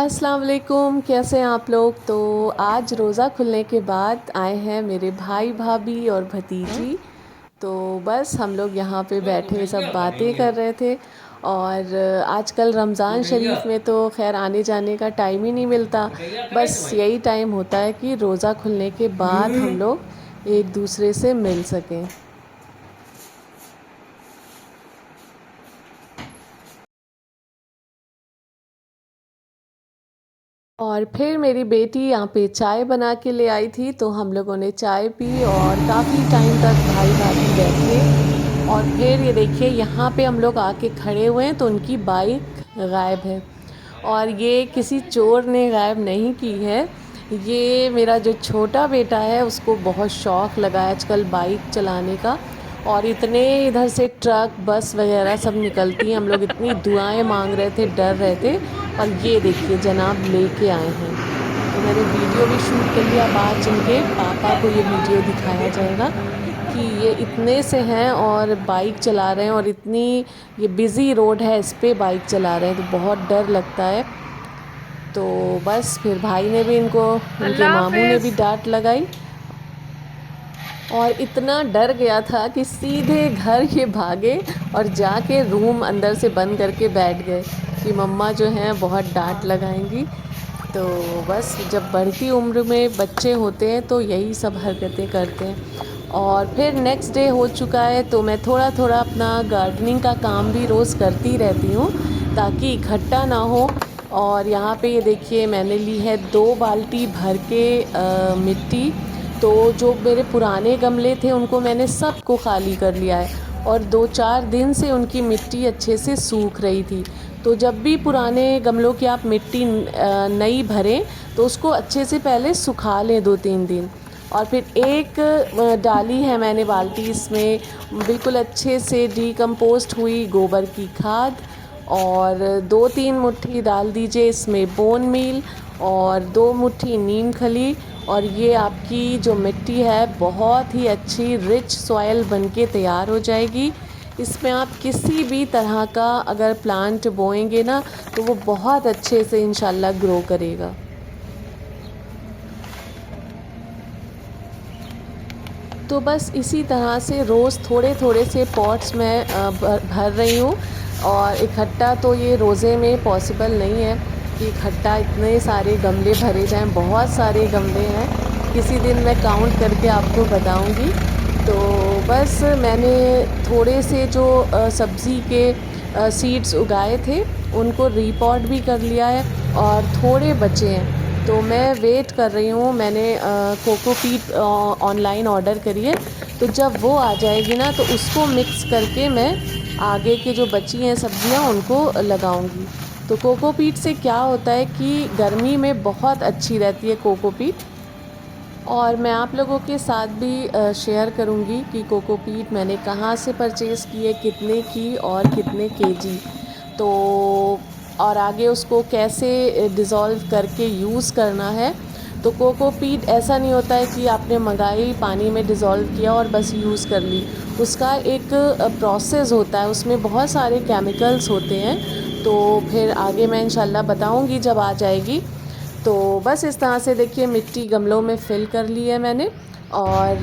अस्सलाम वालेकुम, कैसे हैं आप लोग। तो आज रोज़ा खुलने के बाद आए हैं मेरे भाई भाभी और भतीजी। तो बस हम लोग यहाँ पे बैठे सब बातें कर रहे थे। और आजकल रमज़ान शरीफ में तो खैर आने जाने का टाइम ही नहीं मिलता। बस यही टाइम होता है कि रोज़ा खुलने के बाद हम लोग एक दूसरे से मिल सकें। और फिर मेरी बेटी यहाँ पे चाय बना के ले आई थी, तो हम लोगों ने चाय पी और काफ़ी टाइम तक भाई भाभी बैठे। और फिर ये देखिए यहाँ पे हम लोग आके खड़े हुए हैं तो उनकी बाइक गायब है। और ये किसी चोर ने गायब नहीं की है, ये मेरा जो छोटा बेटा है उसको बहुत शौक़ लगा है आजकल बाइक चलाने का। और इतने इधर से ट्रक बस वगैरह सब निकलती हैं, हम लोग इतनी दुआएं मांग रहे थे, डर रहे थे। और ये देखिए जनाब लेके आए हैं। तो मैंने वीडियो भी शूट कर लिया, बाद इनके पापा को ये वीडियो दिखाया जाएगा कि ये इतने से हैं और बाइक चला रहे हैं। और इतनी ये बिज़ी रोड है, इस पे बाइक चला रहे हैं तो बहुत डर लगता है। तो बस फिर भाई ने भी इनको, इनके अल्लाह मामू ने भी हाफ़िज़। डांट लगाई। और इतना डर गया था कि सीधे घर ये भागे और जाके रूम अंदर से बंद करके बैठ गए कि मम्मा जो हैं बहुत डांट लगाएंगी। तो बस जब बढ़ती उम्र में बच्चे होते हैं तो यही सब हरकतें करते हैं। और फिर नेक्स्ट डे हो चुका है तो मैं थोड़ा थोड़ा अपना गार्डनिंग का काम भी रोज़ करती रहती हूँ ताकि इकट्ठा ना हो। और यहाँ पे ये देखिए मैंने ली है 2 बाल्टी भर के मिट्टी। तो जो मेरे पुराने गमले थे उनको मैंने सबको खाली कर लिया है। और 2-4 दिन से उनकी मिट्टी अच्छे से सूख रही थी। तो जब भी पुराने गमलों की आप मिट्टी नई भरें तो उसको अच्छे से पहले सुखा लें 2-3 दिन। और फिर एक डाली है मैंने बाल्टी, इसमें बिल्कुल अच्छे से डीकम्पोस्ट हुई गोबर की खाद। और 2-3 मुट्ठी डाल दीजिए इसमें बोन मील और 2 मुट्ठी नीम खली। और ये आपकी जो मिट्टी है बहुत ही अच्छी रिच सॉइल बनके तैयार हो जाएगी। इसमें आप किसी भी तरह का अगर प्लांट बोएंगे ना तो वो बहुत अच्छे से इंशाल्लाह ग्रो करेगा। तो बस इसी तरह से रोज़ थोड़े थोड़े से पॉट्स में भर रही हूँ। और इकट्ठा तो ये रोज़े में पॉसिबल नहीं है कि इकट्ठा इतने सारे गमले भरे जाएं, बहुत सारे गमले हैं। किसी दिन मैं काउंट करके आपको बताऊंगी। तो बस मैंने थोड़े से जो सब्ज़ी के सीड्स उगाए थे उनको रीपॉट भी कर लिया है और थोड़े बचे हैं। तो मैं वेट कर रही हूँ, मैंने कोकोपीट ऑनलाइन ऑर्डर करी है। तो जब वो आ जाएगी ना तो उसको मिक्स करके मैं आगे के जो बची हैं सब्जियाँ उनको लगाऊंगी। तो कोकोपीट से क्या होता है कि गर्मी में बहुत अच्छी रहती है कोकोपीट। और मैं आप लोगों के साथ भी शेयर करूंगी कि कोकोपीट मैंने कहाँ से परचेज़ की है, कितने की और कितने केजी। तो और आगे उसको कैसे डिज़ोल्व करके यूज़ करना है। तो कोकोपीट ऐसा नहीं होता है कि आपने मंगाई, पानी में डिज़ोल्व किया और बस यूज़ कर ली। उसका एक प्रोसेस होता है, उसमें बहुत सारे केमिकल्स होते हैं। तो फिर आगे मैं इंशाल्लाह बताऊंगी जब आ जाएगी। तो बस इस तरह से देखिए मिट्टी गमलों में फिल कर ली है मैंने। और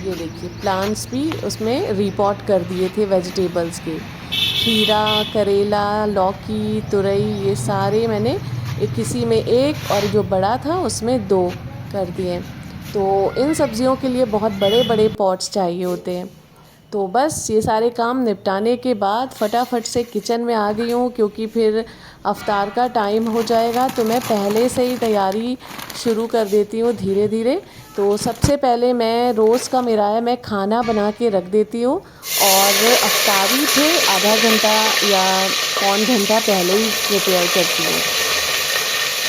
ये देखिए प्लांट्स भी उसमें रिपॉट कर दिए थे वेजिटेबल्स के। खीरा, करेला, लौकी, तुरई, ये सारे मैंने एक किसी में एक और जो बड़ा था उसमें 2 कर दिए। तो इन सब्जियों के लिए बहुत बड़े बड़े पॉट्स चाहिए होते हैं। तो बस ये सारे काम निपटाने के बाद फटाफट से किचन में आ गई हूँ क्योंकि फिर अफ्तार का टाइम हो जाएगा। तो मैं पहले से ही तैयारी शुरू कर देती हूँ धीरे धीरे। तो सबसे पहले मैं रोज़ का मेरा है, मैं खाना बना के रख देती हूँ। और अफ्तारी फिर आधा घंटा या पौन घंटा पहले ही प्रिपेयर करती हूँ।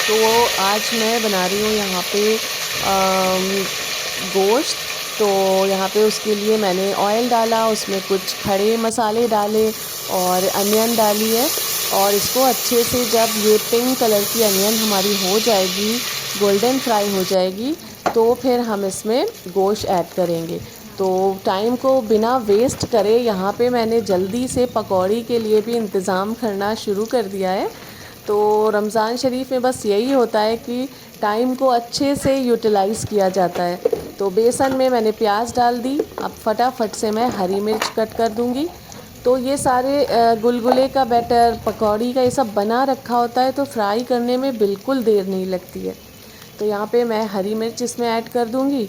तो आज मैं बना रही हूँ यहाँ पे गोश्त। तो यहाँ पे उसके लिए मैंने ऑयल डाला, उसमें कुछ खड़े मसाले डाले और अनियन डाली है। और इसको अच्छे से जब ये पिंक कलर की अनियन हमारी हो जाएगी, गोल्डन फ्राई हो जाएगी, तो फिर हम इसमें गोश्त ऐड करेंगे। तो टाइम को बिना वेस्ट करे यहाँ पे मैंने जल्दी से पकौड़ी के लिए भी इंतज़ाम करना शुरू कर दिया है। तो रमज़ान शरीफ में बस यही होता है कि टाइम को अच्छे से यूटिलाइज़ किया जाता है। तो बेसन में मैंने प्याज डाल दी। अब फटाफट से मैं हरी मिर्च कट कर दूंगी। तो ये सारे गुलगुले का बैटर, पकौड़ी का, ये सब बना रखा होता है, तो फ्राई करने में बिल्कुल देर नहीं लगती है। तो यहाँ पे मैं हरी मिर्च इसमें ऐड कर दूंगी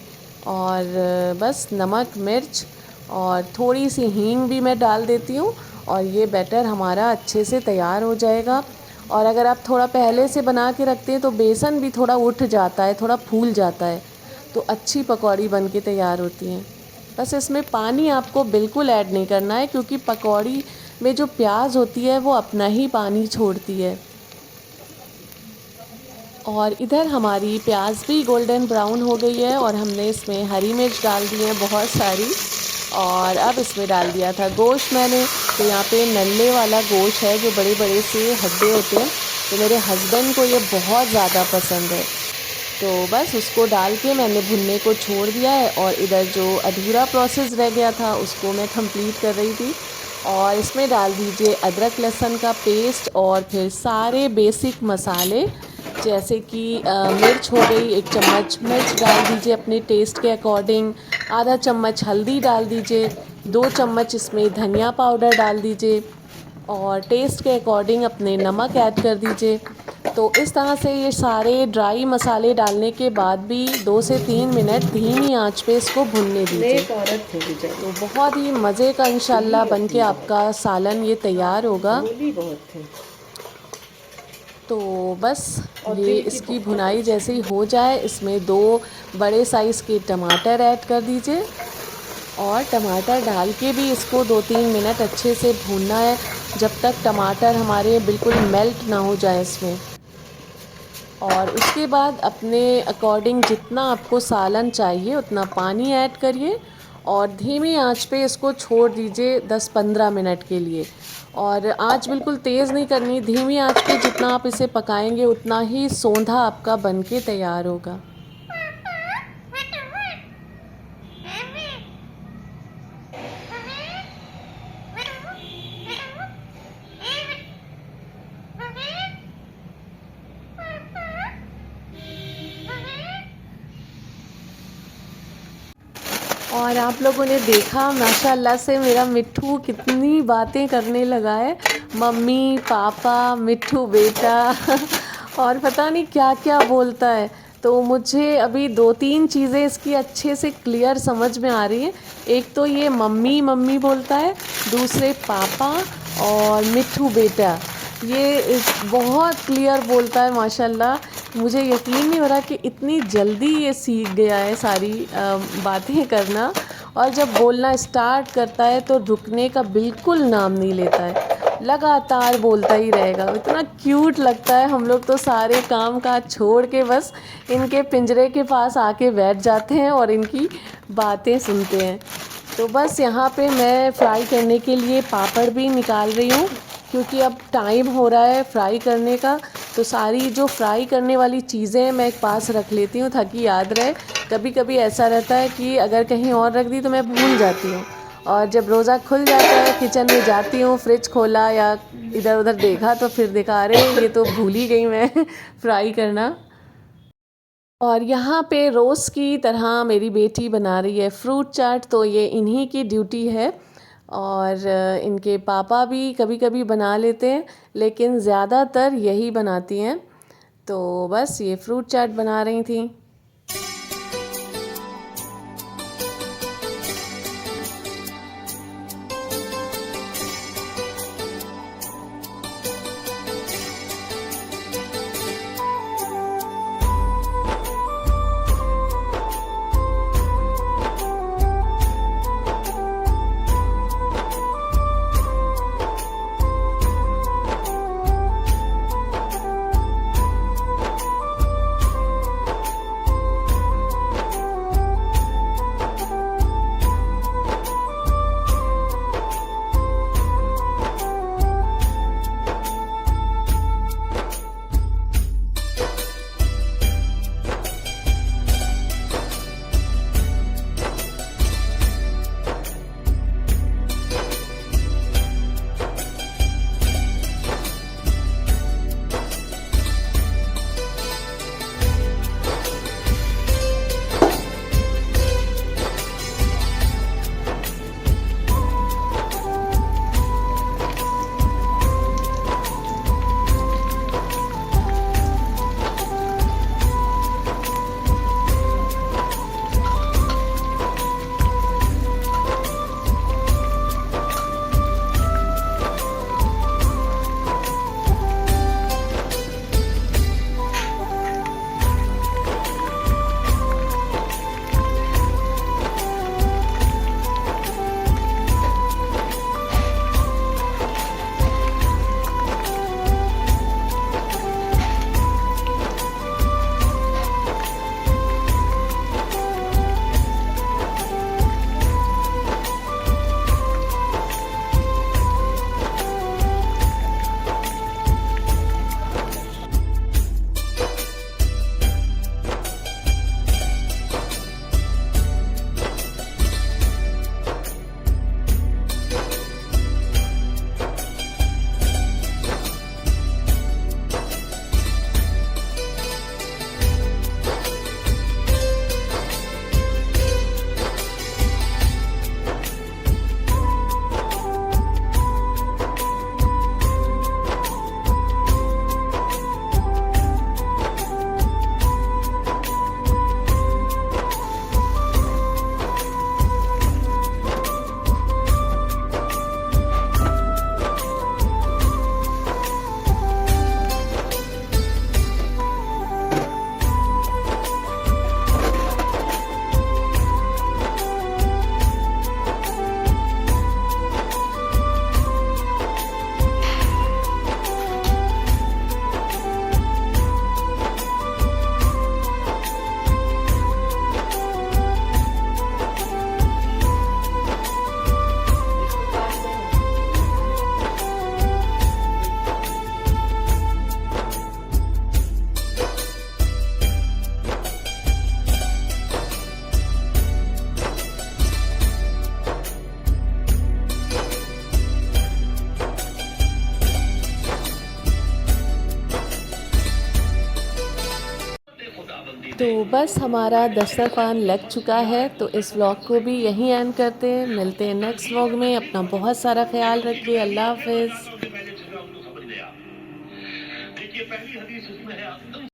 और बस नमक, मिर्च और थोड़ी सी हींग भी मैं डाल देती हूँ और ये बैटर हमारा अच्छे से तैयार हो जाएगा। और अगर आप थोड़ा पहले से बना के रखते हैं तो बेसन भी थोड़ा उठ जाता है, थोड़ा फूल जाता है, तो अच्छी पकौड़ी बन के तैयार होती हैं। बस इसमें पानी आपको बिल्कुल ऐड नहीं करना है, क्योंकि पकौड़ी में जो प्याज होती है वो अपना ही पानी छोड़ती है। और इधर हमारी प्याज भी गोल्डन ब्राउन हो गई है और हमने इसमें हरी मिर्च डाल दी है बहुत सारी। और अब इसमें डाल दिया था गोश्त मैंने। तो यहाँ पे नल्ले वाला गोश्त है जो बड़े बड़े से हड्डे होते हैं, तो मेरे हस्बैंड को ये बहुत ज़्यादा पसंद है। तो बस उसको डाल के मैंने भुनने को छोड़ दिया है और इधर जो अधूरा प्रोसेस रह गया था उसको मैं कंप्लीट कर रही थी। और इसमें डाल दीजिए अदरक लहसुन का पेस्ट और फिर सारे बेसिक मसाले, जैसे कि मिर्च हो गई, 1 चम्मच मिर्च डाल दीजिए अपने टेस्ट के अकॉर्डिंग, आधा चम्मच हल्दी डाल दीजिए, 2 चम्मच इसमें धनिया पाउडर डाल दीजिए और टेस्ट के अकॉर्डिंग अपने नमक ऐड कर दीजिए। तो इस तरह से ये सारे ड्राई मसाले डालने के बाद भी 2 से 3 मिनट धीमी आंच पे इसको भुनने दीजिए। तो बहुत ही मज़े का इंशाल्लाह बन के आपका सालन ये तैयार होगा। तो बस ये इसकी भुनाई जैसे ही हो जाए, इसमें 2 बड़े साइज़ के टमाटर ऐड कर दीजिए और टमाटर डाल के भी इसको 2-3 मिनट अच्छे से भूनना है, जब तक टमाटर हमारे बिल्कुल मेल्ट ना हो जाए इसमें। और उसके बाद अपने अकॉर्डिंग जितना आपको सालन चाहिए उतना पानी ऐड करिए और धीमी आंच पे इसको छोड़ दीजिए 10-15 मिनट के लिए। और आंच बिल्कुल तेज़ नहीं करनी, धीमी आंच पे जितना आप इसे पकाएंगे उतना ही सोंधा आपका बनके तैयार होगा। और आप लोगों ने देखा माशाल्लाह से मेरा मिट्ठू कितनी बातें करने लगा है, मम्मी, पापा, मिट्ठू बेटा और पता नहीं क्या क्या बोलता है। तो मुझे अभी 2-3 चीज़ें इसकी अच्छे से क्लियर समझ में आ रही हैं। एक तो ये मम्मी मम्मी बोलता है, दूसरे पापा और मिट्ठू बेटा, ये बहुत क्लियर बोलता है माशाल्लाह। मुझे यकीन नहीं हो रहा कि इतनी जल्दी ये सीख गया है सारी बातें करना। और जब बोलना स्टार्ट करता है तो रुकने का बिल्कुल नाम नहीं लेता है, लगातार बोलता ही रहेगा। इतना क्यूट लगता है। हम लोग तो सारे काम काज छोड़ के बस इनके पिंजरे के पास आके बैठ जाते हैं और इनकी बातें सुनते हैं। तो बस यहाँ पे मैं फ्राई करने के लिए पापड़ भी निकाल रही हूँ, क्योंकि अब टाइम हो रहा है फ्राई करने का। तो सारी जो फ्राई करने वाली चीज़ें मैं एक पास रख लेती हूँ ताकि याद रहे। कभी कभी ऐसा रहता है कि अगर कहीं और रख दी तो मैं भूल जाती हूँ, और जब रोज़ा खुल जाता है किचन में जाती हूँ, फ्रिज खोला या इधर उधर देखा तो फिर देखा अरे ये तो भूल ही गई मैं फ्राई करना। और यहाँ पे रोज़ की तरह मेरी बेटी बना रही है फ्रूट चाट, तो ये इन्हीं की ड्यूटी है। और इनके पापा भी कभी कभी बना लेते हैं, लेकिन ज़्यादातर यही बनाती हैं। तो बस ये फ्रूट चाट बना रही थी। बस हमारा दस्तरखान लग चुका है, तो इस व्लॉग को भी यहीं एंड करते हैं। मिलते हैं नेक्स्ट व्लॉग में। अपना बहुत सारा ख्याल रखिए। अल्लाह हाफिज़। पहले जिसका उनको खबर गया। देखिए पहली हदीस इसमें है